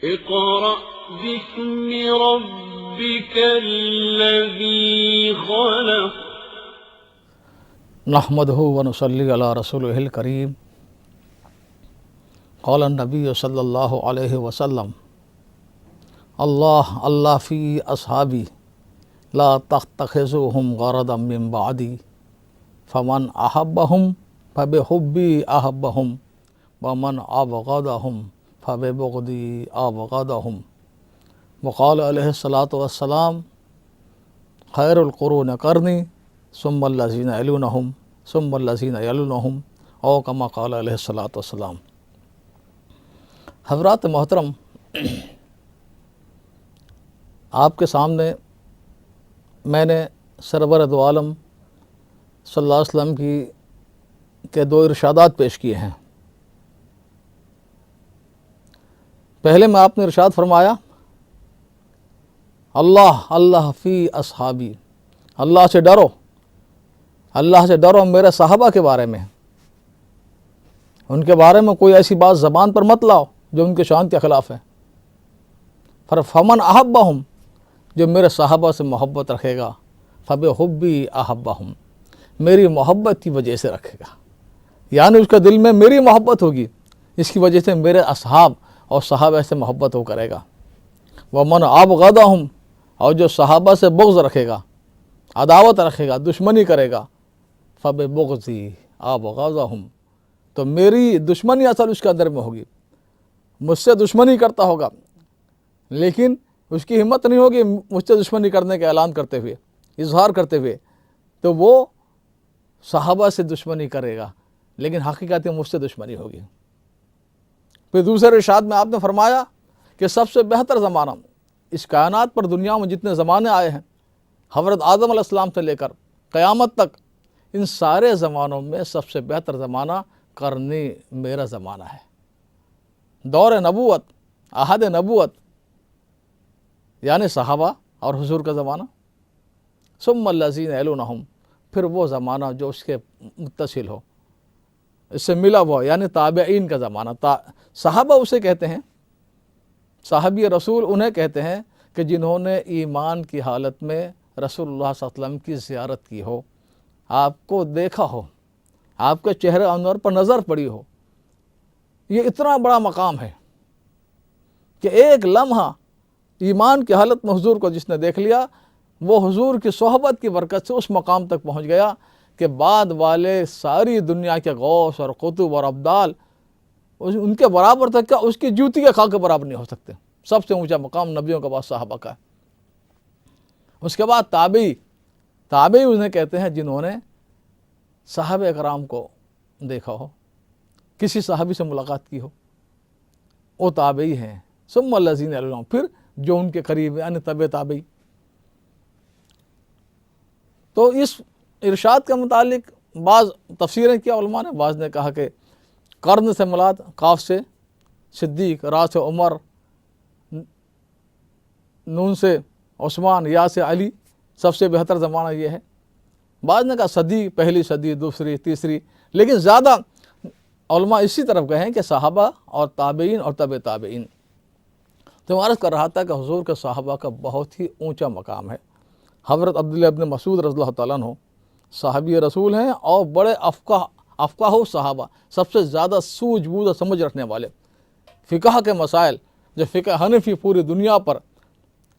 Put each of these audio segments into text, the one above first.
اقرأ باسم ربك الذي خلق. نحمده ونصلي على رسوله الكريم. قال النبي صلى الله عليه وسلم: اللہ فی اصحابی لا تتخذوهم غرضا من بعدی فمن احبهم فبحبی احبهم ومن ابغضهم فببغضی ابغضهم. وقال علیہ الصلاۃ والسلام: خیر القرون قرنی ثم الذین یلونہم ثم الذین یلونہم، او کما قال علیہ الصلاۃ والسلام. حضرات محترم، آپ کے سامنے میں نے سرور دو عالم صلی اللہ علیہ وسلم کے دو ارشادات پیش کیے ہیں. پہلے میں آپ نے ارشاد فرمایا اللہ فی اصحابی، اللہ سے ڈرو، اللہ سے ڈرو میرے صحابہ کے بارے میں. ان کے بارے میں کوئی ایسی بات زبان پر مت لاؤ جو ان کے شان کے خلاف ہے. فمن احبہم، جو میرے صحابہ سے محبت رکھے گا، فبحبی احبہم، میری محبت کی وجہ سے رکھے گا، یعنی اس کے دل میں میری محبت ہوگی، اس کی وجہ سے میرے اصحاب اور صحابہ سے محبت ہو کرے گا. ومن ابغضہم، اور جو صحابہ سے بغض رکھے گا، عداوت رکھے گا، دشمنی کرے گا، فببغضی ابغضہم، تو میری دشمنی اصل اس کے اندر میں ہوگی. مجھ سے دشمنی کرتا ہوگا لیکن اس کی ہمت نہیں ہوگی مجھ سے دشمنی کرنے کا اعلان کرتے ہوئے، اظہار کرتے ہوئے، تو وہ صحابہ سے دشمنی کرے گا لیکن حقیقت میں مجھ سے دشمنی ہوگی. پھر دوسرے ارشاد میں آپ نے فرمایا کہ سب سے بہتر زمانہ اس کائنات پر، دنیا میں جتنے زمانے آئے ہیں، حضرت آدم علیہ السلام سے لے کر قیامت تک، ان سارے زمانوں میں سب سے بہتر زمانہ قرنی، میرا زمانہ ہے. دور نبوت، عہد نبوت، یعنی صحابہ اور حضور کا زمانہ. ثم الذین یلونہم، پھر وہ زمانہ جو اس کے متصل ہو، اس سے ملا ہوا، یعنی تابعین کا زمانہ. صحابہ اسے کہتے ہیں، صحابی رسول انہیں کہتے ہیں کہ جنہوں نے ایمان کی حالت میں رسول اللہ صلی اللہ علیہ وسلم کی زیارت کی ہو، آپ کو دیکھا ہو، آپ کے چہرے انور پر نظر پڑی ہو. یہ اتنا بڑا مقام ہے کہ ایک لمحہ ایمان کی حالت میں حضور کو جس نے دیکھ لیا، وہ حضور کی صحبت کی برکت سے اس مقام تک پہنچ گیا کہ بعد والے ساری دنیا کے غوث اور قطب اور ابدال ان کے برابر تک، کیا اس کی جوتی کے خاک کے برابر نہیں ہو سکتے. سب سے اونچا مقام نبیوں کے بعد صحابہ کا ہے. اس کے بعد تابعی انہیں کہتے ہیں جنہوں نے صحابہ کرام کو دیکھا ہو، کسی صحابی سے ملاقات کی ہو، وہ تابعی ہیں. ثم الذین یلونہم، پھر جو ان کے قریب ہے، یعنی تبع تابعی. تو اس ارشاد کے متعلق بعض تفسیریں کیا علماء نے. بعض نے کہا کہ قرن سے مراد قاف سے صدیق، را سے عمر، نون سے عثمان، یا سے علی، سب سے بہتر زمانہ یہ ہے. بعض نے کہا صدی، پہلی صدی، دوسری، تیسری، لیکن زیادہ علماء اسی طرف گئے ہیں کہ صحابہ اور تابعین اور تبع تابعین. تو میں عرض کر رہا تھا کہ حضور کے صحابہ کا بہت ہی اونچا مقام ہے. حضرت عبداللہ ابن مسعود رضی اللہ تعالیٰ عنہ صحابی رسول ہیں اور بڑے افقاہ صحابہ، سب سے زیادہ سوجھ بوجھ اور سمجھ رکھنے والے. فقہ کے مسائل، جو فقہ حنفی پوری دنیا پر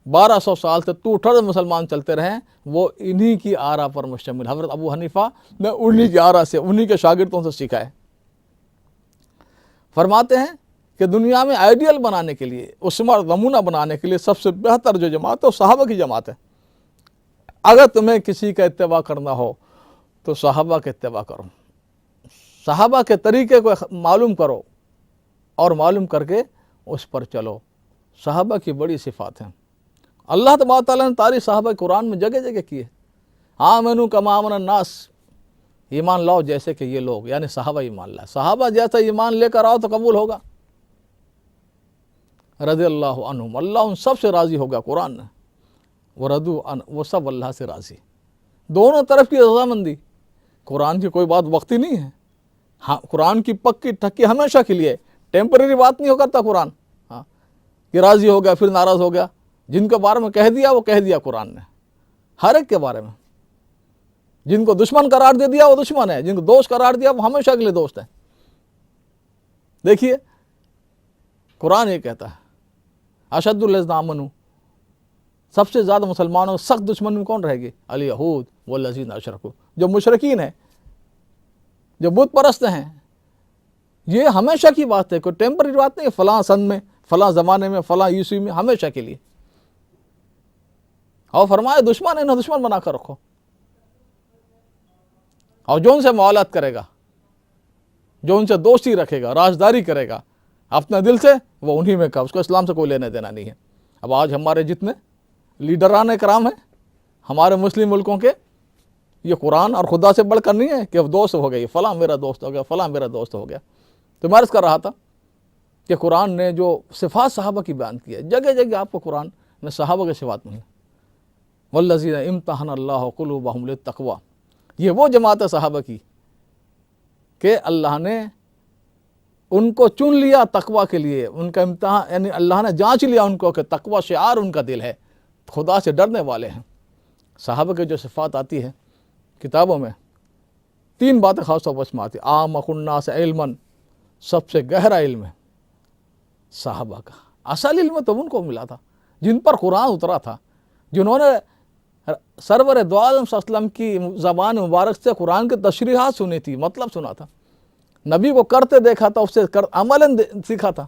1200 سال سے ٹوٹھر مسلمان چلتے رہے، وہ انہی کی آراء پر مشتمل. حضرت ابو حنیفہ نے انہی کی آراء سے، انہی کے شاگردوں سے سیکھا ہے. فرماتے ہیں کہ دنیا میں آئیڈیل بنانے کے لیے، اسما اور نمونہ بنانے کے لیے سب سے بہتر جو جماعت ہے وہ صحابہ کی جماعت ہے. اگر تمہیں کسی کا اتباع کرنا ہو تو صحابہ کا اتباع کرو، صحابہ کے طریقے کو معلوم کرو اور معلوم کر کے اس پر چلو. صحابہ کی بڑی صفات ہیں. اللہ تبارک تعالیٰ نے تعریف صحابہ قرآن میں جگہ جگہ کی ہے. آمنوا کما آمن الناس، ایمان لاؤ جیسے کہ یہ لوگ، یعنی صحابہ ایمان لائے. صحابہ جیسا ایمان لے کر آؤ تو قبول ہوگا. رضی اللہ عنہم، اللہ ان سب سے راضی ہوگا. قرآن نے وردوا عنہ، وہ سب اللہ سے راضی. دونوں طرف کی رضامندی. قرآن کی کوئی بات وقتی نہیں ہے. ہاں، قرآن کی پکی ٹھکی ہمیشہ کے لیے، ٹیمپرری بات نہیں ہو کرتا قرآن. ہاں، کہ راضی ہو گیا پھر ناراض ہو گیا. جن کے بارے میں کہہ دیا وہ کہہ دیا قرآن نے, ہر ایک کے بارے میں. جن کو دشمن قرار دے دیا وہ دشمن ہے, جن کو دوست قرار دیا وہ ہمیشہ کے لیے دوست ہے. دیکھیے قرآن یہ کہتا ہے اشد الذین آمنوا, سب سے زیادہ مسلمانوں سخت دشمن میں کون رہے گی؟ الیہود والذین اشرکوا, جو مشرکین ہیں, جو بت پرست ہیں. یہ ہمیشہ کی بات ہے, کوئی ٹیمپرری بات نہیں, فلاں سن میں, فلاں زمانے میں, فلاں عیسوی میں, ہمیشہ کے لیے. اور فرمایا دشمن ہے, انہیں دشمن بنا کر رکھو. اور جو ان سے معاملات کرے گا, جو ان سے دوستی رکھے گا, رازداری کرے گا اپنے دل سے, وہ انہی میں کا, اس کو اسلام سے کوئی لینے دینا نہیں ہے. اب آج ہمارے جتنے لیڈران کرام ہیں ہمارے مسلم ملکوں کے, یہ قرآن اور خدا سے بڑھ کر نہیں ہے کہ دوست ہو گئی, فلاں میرا دوست ہو گیا, فلاں میرا دوست ہو گیا. تو میں عرض کر رہا تھا کہ قرآن نے جو صفات صحابہ کی بیان کی ہے, جگہ جگہ آپ کو قرآن نے صحابہ کے صفات ملیں. والذین امتحن اللہ قلوبہم للتقوی, یہ وہ جماعت ہے صحابہ کی کہ اللہ نے ان کو چن لیا تقوی کے لیے. ان کا امتحان یعنی اللہ نے جانچ لیا ان کو کہ تقوی شعار ان کا دل ہے, خدا سے ڈرنے والے ہیں. صحابہ کے جو صفات آتی ہے کتابوں میں, 3 باتیں خاص طور پر اس میں آتی ہیں. اعمق الناس علما, سب سے گہرا علم ہے صحابہ کا. اصل علم تو ان کو ملا تھا جن پر قرآن اترا تھا, جنہوں نے سرور دو عالم صلی اللہ علیہ وسلم کی زبان مبارک سے قرآن کی تشریحات سنی تھی, مطلب سنا تھا, نبی کو کرتے دیکھا تھا, اس سے عملاً سیکھا تھا.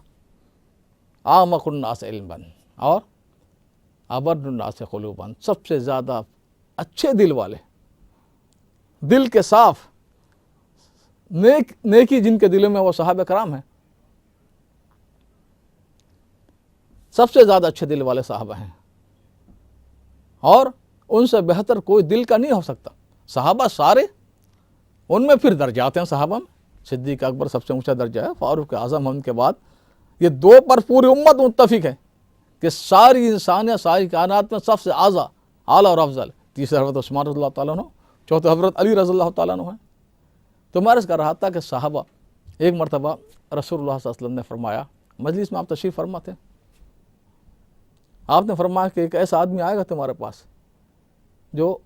اعمق الناس علما اور ابر الناس قلوبا, سب سے زیادہ اچھے دل والے, دل کے صاف, نیکی جن کے دلوں میں وہ صحابہ کرام ہیں. سب سے زیادہ اچھے دل والے صحابہ ہیں, اور ان سے بہتر کوئی دل کا نہیں ہو سکتا. صحابہ سارے, ان میں پھر درجات ہیں صحابہ میں. صدیق اکبر سب سے اونچا درجہ ہے, فاروق اعظم ان کے بعد. یہ 2 پر پوری امت متفق ہے کہ ساری انسانیت, ساری کائنات میں سب سے اعلیٰ اور افضل. تیسرے حضرت عثمان رضی اللہ تعالیٰ عنہ, چوتھے حضرت علی رضی اللہ تعالیٰ عنہ ہے. تو میں عرض کر رہا تھا کہ صحابہ, ایک مرتبہ رسول اللہ صلی اللہ علیہ وسلم نے فرمایا, مجلس میں آپ تشریف فرما تھے, آپ نے فرمایا کہ ایک ایسا آدمی آئے گا تمہارے پاس جو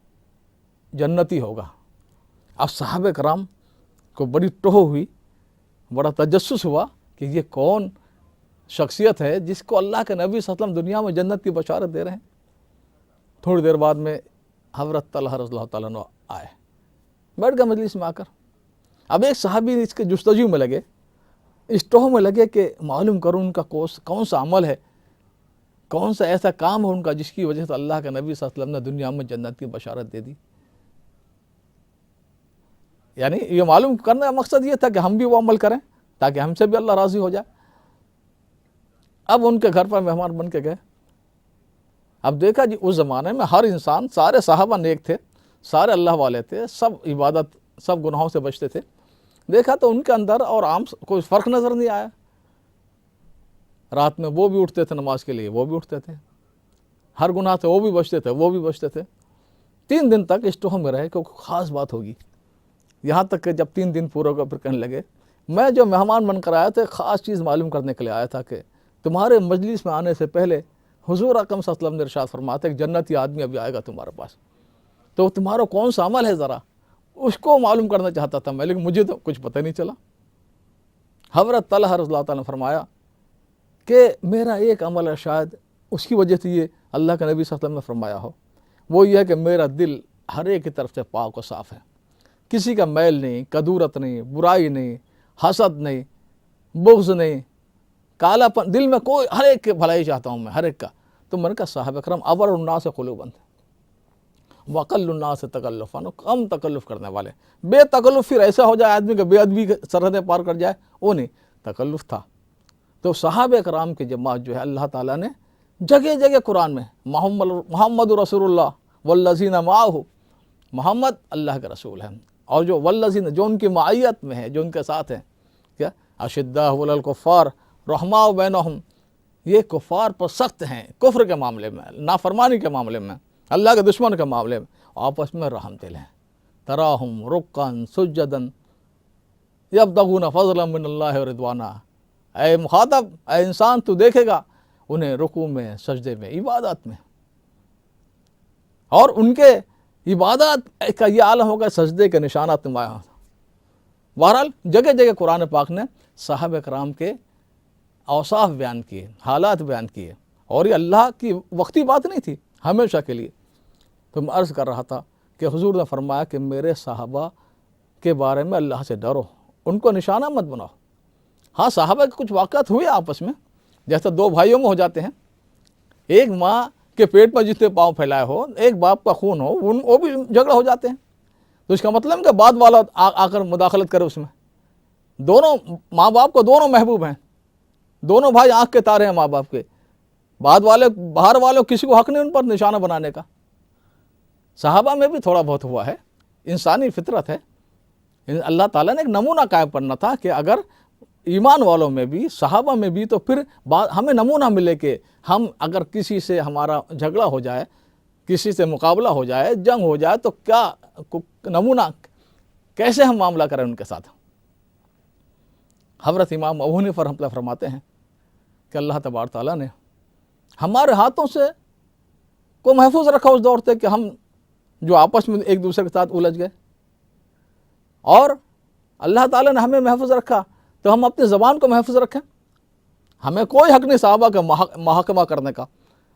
جنتی ہوگا. اب صحابہ کرام کو بڑی ٹوہ ہوئی, بڑا تجسس ہوا کہ یہ کون شخصیت ہے جس کو اللہ کے نبی صلی اللہ علیہ وسلم دنیا میں جنت کی بشارت دے رہے ہیں. تھوڑی دیر بعد میں حضرت طلحہ رضی اللہ تعالیٰ عنہ آئے, بیٹھ گئے مجلس میں آ کر. اب ایک صحابی اس کے جستجو میں لگے, اس ٹوہ میں لگے کہ معلوم کروں ان کا کون سا عمل ہے, کون سا ایسا کام ہے ان کا جس کی وجہ سے اللہ کے نبی صلی اللہ علیہ وسلم نے دنیا میں جنت کی بشارت دے دی. یعنی یہ معلوم کرنے کا مقصد یہ تھا کہ ہم بھی وہ عمل کریں تاکہ ہم سے بھی اللہ راضی ہو جائے. اب ان کے گھر پر مہمان بن کے گئے. اب دیکھا جی اس زمانے میں ہر انسان, سارے صحابہ نیک تھے, سارے اللہ والے تھے, سب عبادت, سب گناہوں سے بچتے تھے. دیکھا تو ان کے اندر اور عام کوئی فرق نظر نہیں آیا. رات میں وہ بھی اٹھتے تھے نماز کے لیے, وہ بھی اٹھتے تھے, ہر گناہ سے وہ بھی بچتے تھے, وہ بھی بچتے تھے. 3 دن تک اس ٹوہ میں رہے کہ خاص بات ہوگی. یہاں تک کہ جب 3 دن پورے ہو گئے پھر کہنے لگے, میں جو مہمان بن کر آیا تھا خاص چیز معلوم کرنے کے لیے آیا تھا کہ تمہارے مجلس میں آنے سے پہلے حضور اکرم صلی اللہ علیہ وسلم نے ارشاد فرمایا تھا کہ جنتی آدمی ابھی آئے گا تمہارے پاس, تو تمہارا کون سا عمل ہے ذرا اس کو معلوم کرنا چاہتا تھا میں, لیکن مجھے تو کچھ پتہ نہیں چلا. حضرت طلحہ رضی اللہ تعالیٰ نے فرمایا کہ میرا ایک عمل ہے, شاید اس کی وجہ سے یہ اللہ کے نبی صلی اللہ علیہ وسلم نے فرمایا ہو, وہ یہ ہے کہ میرا دل ہر ایک کی طرف سے پاک و صاف ہے, کسی کا میل نہیں, کدورت نہیں, برائی نہیں, حسد نہیں, بغض نہیں, کالا پن, دل میں کوئی, ہر ایک کے بھلائی چاہتا ہوں میں, ہر ایک کا. تو میں نے کہا صحابہ کرام ابر الناس قلوبا وقل الناس تکلفا, کم تکلف کرنے والے. بے تکلف پھر ایسا ہو جائے آدمی کہ بے ادبی سرحدیں پار کر جائے, وہ نہیں, تکلف تھا. تو صحابہ کرام کی جماعت جو ہے اللہ تعالیٰ نے جگہ جگہ قرآن میں محمد رسول اللہ والذین معہ, محمد اللہ کے رسول ہیں, اور جو والذین جو ان کی معیت میں ہے, جو ان کے ساتھ ہیں, کیا اشداء علی الکفار رحماء بینہم, یہ کفار پر سخت ہیں کفر کے معاملے میں, نافرمانی کے معاملے میں, اللہ کے دشمن کے معاملے میں, آپس میں رحم دل ہیں. تراہم رکعا سجدا یبتغون فضلا من اللہ ورضوانا. اے مخاطب, اے انسان, تو دیکھے گا انہیں رکوع میں، سجدے میں، عبادت میں، اور ان کے عبادت کا یہ عالم ہوگا سجدے کے نشانات نمایاں۔ بہرحال جگہ جگہ قرآن پاک نے صحابہ کرام کے اوصاف بیان کیے، حالات بیان کیے، اور یہ اللہ کی وقتی بات نہیں تھی، ہمیشہ کے لیے۔ تو میں عرض کر رہا تھا کہ حضور نے فرمایا کہ میرے صحابہ کے بارے میں اللہ سے ڈرو، ان کو نشانہ مت بناؤ۔ ہاں صحابہ کے کچھ واقعات ہوئے آپس میں، جیسے دو بھائیوں میں ہو جاتے ہیں، ایک ماں کے پیٹ میں جتنے پاؤں پھیلائے ہو، ایک باپ کا خون ہو، وہ بھی جھگڑا ہو جاتے ہیں۔ تو اس کا مطلب کہ بعد والا آ کر مداخلت کرے اس میں۔ دونوں ماں باپ کو دونوں محبوب ہیں، دونوں بھائی آنکھ کے تارے ہیں ماں باپ کے، بعد والے باہر والوں کسی کو حق نہیں ان پر نشانہ بنانے کا۔ صحابہ میں بھی تھوڑا بہت ہوا ہے، انسانی فطرت ہے۔ اللہ تعالیٰ نے ایک نمونہ قائم کرنا تھا کہ اگر ایمان والوں میں بھی، صحابہ میں بھی، تو پھر ہمیں نمونہ ملے کہ ہم اگر کسی سے ہمارا جھگڑا ہو جائے، کسی سے مقابلہ ہو جائے، جنگ ہو جائے، تو کیا نمونہ کیسے ہم معاملہ کریں ان کے ساتھ۔ حضرت امام ابو حنیفہ رحمۃ اللہ فرماتے ہیں کہ اللہ تبارک تعالیٰ نے ہمارے ہاتھوں سے کو محفوظ رکھا اس دور تک کہ ہم جو آپس میں ایک دوسرے کے ساتھ الجھ گئے، اور اللہ تعالیٰ نے ہمیں محفوظ رکھا تو ہم اپنی زبان کو محفوظ رکھیں۔ ہمیں کوئی حق نہیں صحابہ کا محاکمہ کرنے کا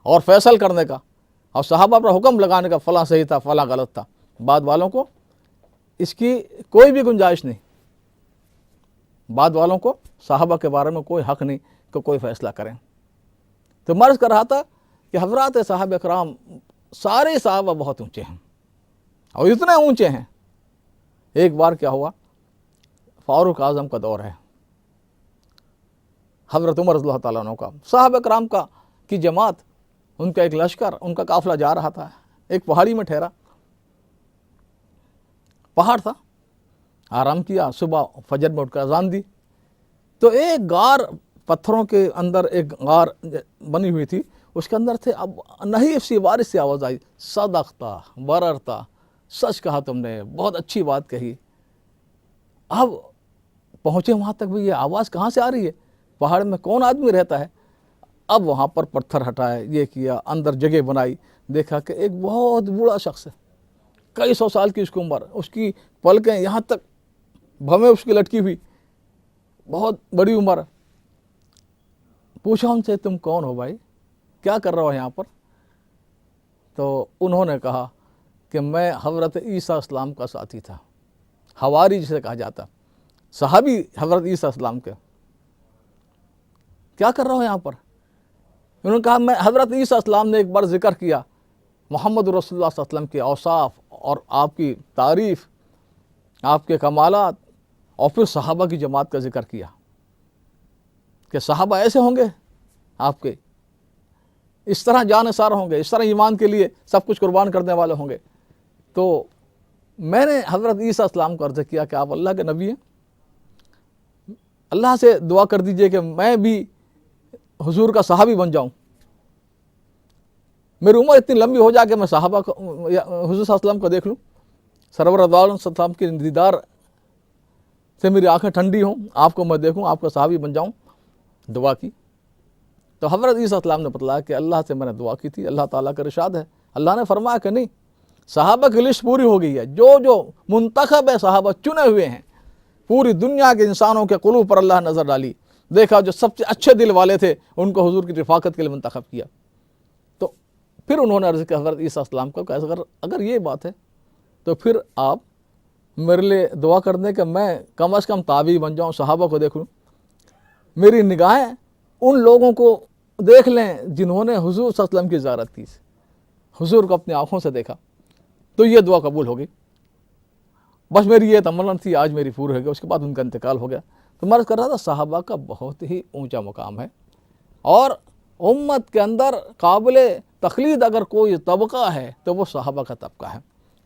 اور فیصل کرنے کا، اور صحابہ پر حکم لگانے کا فلاں صحیح تھا فلاں غلط تھا۔ بعد والوں کو اس کی کوئی بھی گنجائش نہیں، بعد والوں کو صحابہ کے بارے میں کوئی حق نہیں کہ کوئی فیصلہ کریں۔ تو مرض کر رہا تھا کہ حضرات صحابہ کرام سارے صحابہ بہت اونچے ہیں، اور اتنے اونچے ہیں۔ ایک بار کیا ہوا، فاروق اعظم کا دور ہے، حضرت عمر رضی اللہ تعالیٰ عنہ کا، صحابہ کرام کی جماعت، ان کا ایک لشکر، ان کا قافلہ جا رہا تھا، ایک پہاڑی میں ٹھہرا، پہاڑ تھا، آرام کیا، صبح فجر میں اٹھ کر اذان دی، تو ایک غار، پتھروں کے اندر ایک غار بنی ہوئی تھی، اس کے اندر تھے، اب نحیف سی بارش سی آواز آئی، صدقتا بررتا، سچ کہا تم نے، بہت اچھی بات کہی۔ اب پہنچے وہاں تک بھی یہ آواز کہاں سے آ رہی ہے، پہاڑ میں کون آدمی رہتا ہے؟ اب وہاں پر پتھر ہٹائے، یہ کیا، اندر جگہ بنائی، دیکھا کہ ایک بہت بوڑھا شخص ہے، کئی سو سال کی اس کی عمر، اس کی پلکیں یہاں تک بھویں اس کی لٹکی ہوئی، بہت بڑی عمر۔ پوچھا ان سے تم کون ہو بھائی، کیا کر رہا ہو یہاں پر؟ تو انہوں نے کہا کہ میں حضرت عیسیٰ السلام کا ساتھی تھا، حواری جسے کہا جاتا، صحابی حضرت عیسیٰ السلام کے۔ کیا کر رہا ہو یہاں پر؟ انہوں نے کہا میں حضرت عیسیٰ السلام نے ایک بار ذکر کیا محمد رسول اللہ صلی اللہ علیہ وسلم کے اوصاف اور آپ کی تعریف، آپ کے کمالات، اور پھر صحابہ کی جماعت کا ذکر کیا کہ صحابہ ایسے ہوں گے آپ کے، اس طرح جانثار ہوں گے، اس طرح ایمان کے لیے سب کچھ قربان کرنے والے ہوں گے۔ تو میں نے حضرت عیسیٰ السلام کو عرض کیا کہ آپ اللہ کے نبی ہیں، اللہ سے دعا کر دیجئے کہ میں بھی حضور کا صحابی بن جاؤں، میری عمر اتنی لمبی ہو جائے کہ میں صحابہ کو، حضور صلی اللہ علیہ وسلم کو دیکھ لوں، سرور دو عالم صلی اللہ علیہ وسلم کے دیدار سے میری آنکھیں ٹھنڈی ہوں، آپ کو میں دیکھوں، آپ کا صحابی بن جاؤں۔ دعا کی تو حضرت عیسیٰ السلام نے بتلایا کہ اللہ سے میں نے دعا کی تھی، اللہ تعالیٰ کا ارشاد ہے، اللہ نے فرمایا کہ نہیں، صحابہ کی لسٹ پوری ہو گئی ہے، جو منتخب ہے صحابہ، چنے ہوئے ہیں، پوری دنیا کے انسانوں کے قلوب پر اللہ نظر ڈالی، دیکھا جو سب سے اچھے دل والے تھے ان کو حضور کی رفاقت کے لیے منتخب کیا۔ تو پھر انہوں نے عرض کیا حضرت عیسیٰ السلام کو کہ اگر یہ بات ہے تو پھر آپ میرے لیے دعا کر دیں کہ میں کم از کم تابعی بن جاؤں، صحابہ کو دیکھ لوں، میری نگاہیں ان لوگوں کو دیکھ لیں جنہوں نے حضور صلی اللہ علیہ وسلم کی زیارت کی، حضور کو اپنی آنکھوں سے دیکھا۔ تو یہ دعا قبول ہو گئی، بس میری یہ تمنا تھی، آج میری پوری ہو گئی۔ اس کے بعد ان کا انتقال ہو گیا۔ تو میں عرض کر رہا تھا صحابہ کا بہت ہی اونچا مقام ہے، اور امت کے اندر قابل تقلید اگر کوئی طبقہ ہے تو وہ صحابہ کا طبقہ ہے۔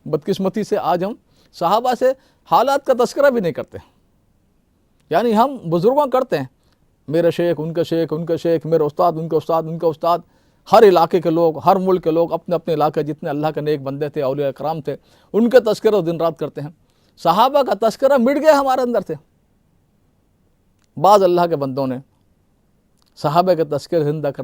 بدقسمتی سے آج ہم صحابہ سے حالات کا تذکرہ بھی نہیں کرتے، یعنی ہم بزرگوں کرتے ہیں، میرے شیخ، ان کے شیخ، ان کے شیخ، میرے استاد، ان کے استاد، ان کے استاد، ہر علاقے کے لوگ، ہر ملک کے لوگ، اپنے اپنے علاقے جتنے اللہ کے نیک بندے تھے، اولیاء کرام تھے، ان کے تذکرہ دن رات کرتے ہیں۔ صحابہ کا تذکرہ مٹ گیا ہمارے اندر سے۔ بعض اللہ کے بندوں نے صحابہ کے تذکرے زندہ کر